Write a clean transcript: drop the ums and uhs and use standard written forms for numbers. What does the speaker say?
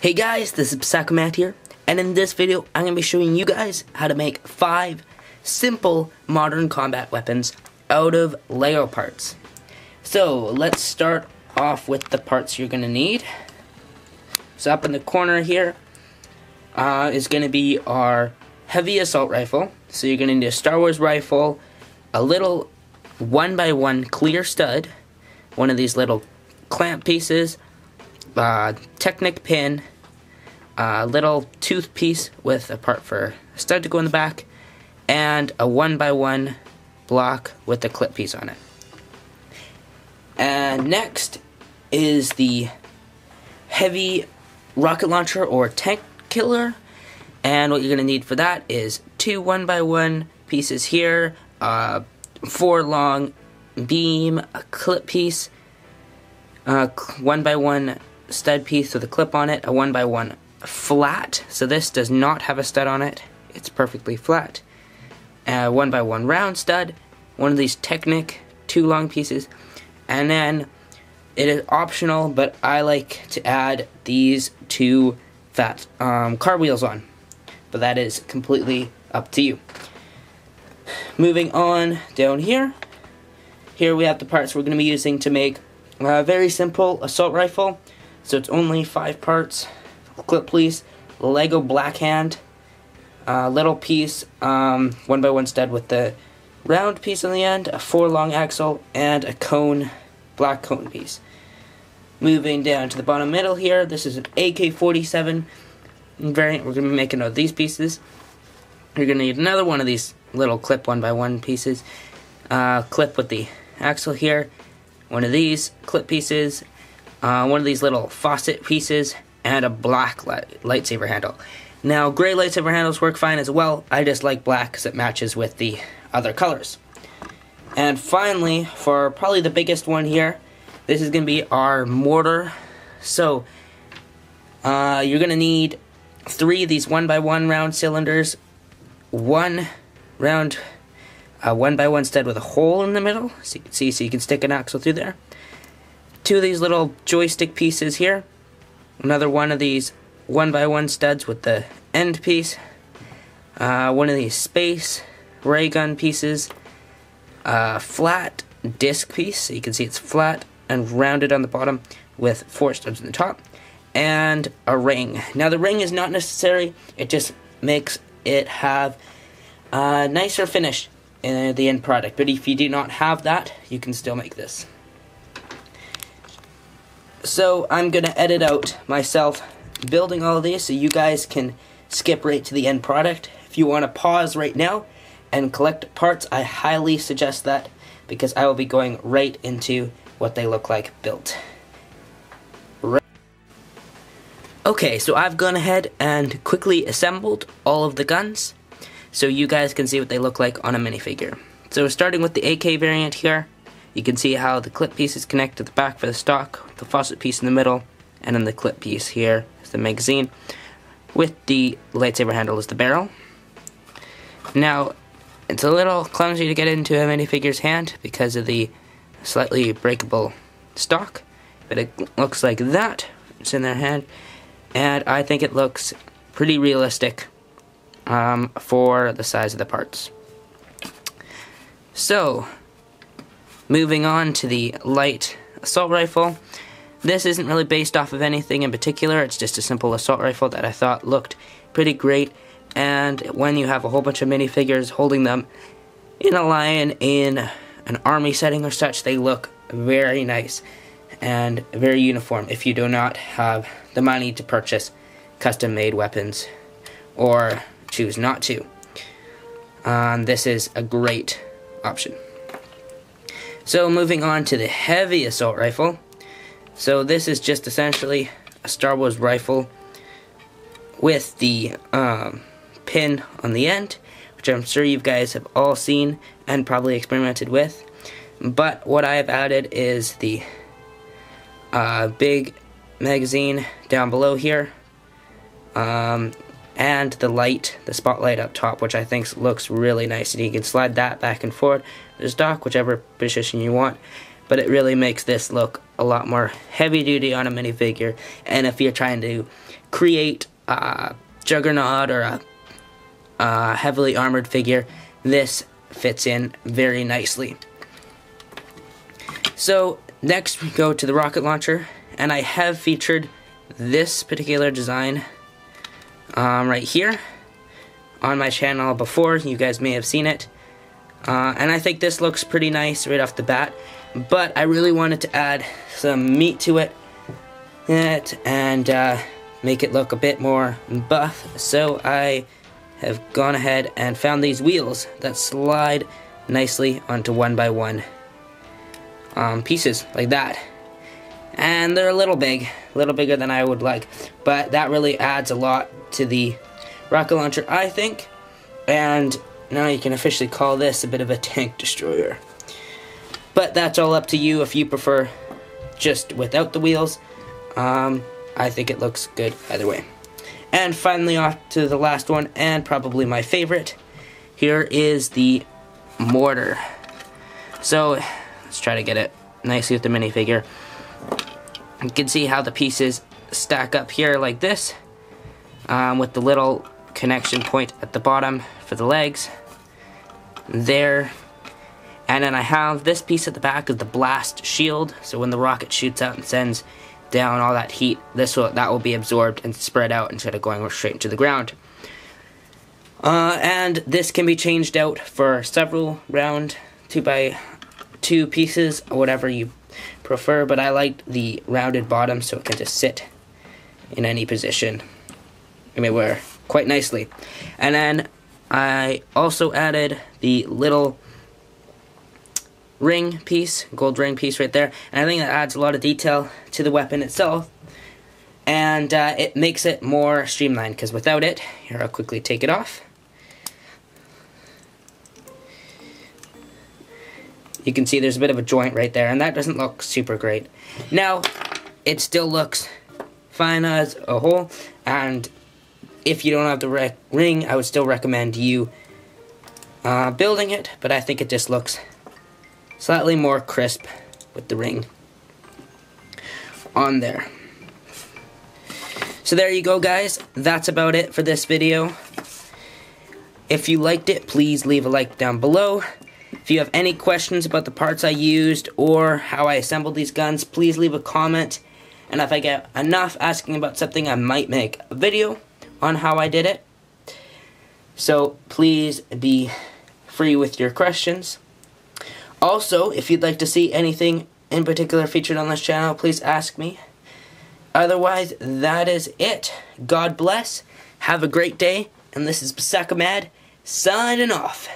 Hey guys, this is Macleod here, and in this video I'm going to be showing you guys how to make 5 simple modern combat weapons out of Lego parts. So let's start off with the parts you're going to need. So up in the corner here is going to be our heavy assault rifle. So you're going to need a Star Wars rifle, a little 1x1 clear stud, one of these little clamp pieces, Technic pin, a little tooth piece with a part for a stud to go in the back, and a 1x1 block with a clip piece on it. And next is the heavy rocket launcher or tank killer, and what you're going to need for that is 2 1x1 pieces here, 4 long beam, a clip piece, 1x1 stud piece with a clip on it, a 1x1 flat, so this does not have a stud on it, it's perfectly flat, a 1x1 round stud, one of these Technic 2 long pieces, and then it is optional, but I like to add these 2 fat car wheels on, but that is completely up to you. Moving on down here we have the parts we're going to be using to make a very simple assault rifle. So it's only 5 parts, clip piece, Lego black hand, little piece, 1x1 stud with the round piece on the end, a 4 long axle, and a cone, black cone piece. Moving down to the bottom middle here, this is an AK-47 variant. We're going to be making out of these pieces. You're going to need another one of these little clip 1x1 pieces, clip with the axle here, one of these clip pieces, one of these little faucet pieces, and a black lightsaber handle. Now, gray lightsaber handles work fine as well. I just like black because it matches with the other colors. And finally, for probably the biggest one here, this is going to be our mortar. So, you're going to need 3 of these 1x1 round cylinders, 1 round 1x1 stud with a hole in the middle, so you can see, so you can stick an axle through there. 2 of these little joystick pieces here, another one of these 1x1 studs with the end piece, one of these space ray gun pieces, flat disc piece, so you can see it's flat and rounded on the bottom with 4 studs on the top, and a ring. Now the ring is not necessary, it just makes it have a nicer finish in the end product, but if you do not have that, you can still make this. So I'm going to edit out myself building all of these so you guys can skip right to the end product. If you want to pause right now and collect parts, I highly suggest that, because I will be going right into what they look like built. Okay, so I've gone ahead and quickly assembled all of the guns so you guys can see what they look like on a minifigure. So starting with the AK variant here, you can see how the clip pieces connect to the back for the stock, the faucet piece in the middle, and then the clip piece here is the magazine, with the lightsaber handle as the barrel. Now, it's a little clumsy to get into a minifigure's hand because of the slightly breakable stock, but it looks like that. It's in their hand, and I think it looks pretty realistic for the size of the parts. So, moving on to the light assault rifle. This isn't really based off of anything in particular, it's just a simple assault rifle that I thought looked pretty great, and when you have a whole bunch of minifigures holding them in a line in an army setting or such, they look very nice and very uniform if you do not have the money to purchase custom-made weapons or choose not to. This is a great option. So moving on to the heavy assault rifle. So this is just essentially a Star Wars rifle with the pin on the end, which I'm sure you guys have all seen and probably experimented with. But what I have added is the big magazine down below here, and the spotlight up top, which I think looks really nice, and you can slide that back and forth the stock, whichever position you want, but it really makes this look a lot more heavy duty on a minifigure, and if you're trying to create a Juggernaut or a heavily armored figure, this fits in very nicely. So next we go to the rocket launcher, and I have featured this particular design right here on my channel before. You guys may have seen it, and I think this looks pretty nice right off the bat, but I really wanted to add some meat to it and make it look a bit more buff, so I have gone ahead and found these wheels that slide nicely onto 1x1 pieces like that. And they're a little bigger than I would like, but that really adds a lot to the rocket launcher, I think. And now you can officially call this a bit of a tank destroyer. But that's all up to you if you prefer just without the wheels. I think it looks good either way. And finally, off to the last one, and probably my favorite. Here is the Mortar. So let's try to get it nicely with the minifigure. You can see how the pieces stack up here like this, with the little connection point at the bottom for the legs there. And then I have this piece at the back of the blast shield, so when the rocket shoots out and sends down all that heat, that will be absorbed and spread out instead of going straight into the ground. And this can be changed out for several round 2x2 pieces, whatever you prefer, but I like the rounded bottom so it can just sit in any position anywhere quite nicely. And then I also added the little ring piece, gold ring piece right there, and I think that adds a lot of detail to the weapon itself, and it makes it more streamlined, because without it, here, I'll quickly take it off. You can see there's a bit of a joint right there, and that doesn't look super great. Now, it still looks fine as a whole, and if you don't have the ring, I would still recommend you building it, but I think it just looks slightly more crisp with the ring on there. So there you go, guys. That's about it for this video. If you liked it, please leave a like down below. If you have any questions about the parts I used or how I assembled these guns, please leave a comment. And if I get enough asking about something, I might make a video on how I did it. So please be free with your questions. Also, if you'd like to see anything in particular featured on this channel, please ask me. Otherwise, that is it. God bless. Have a great day. And this is Macleod signing off.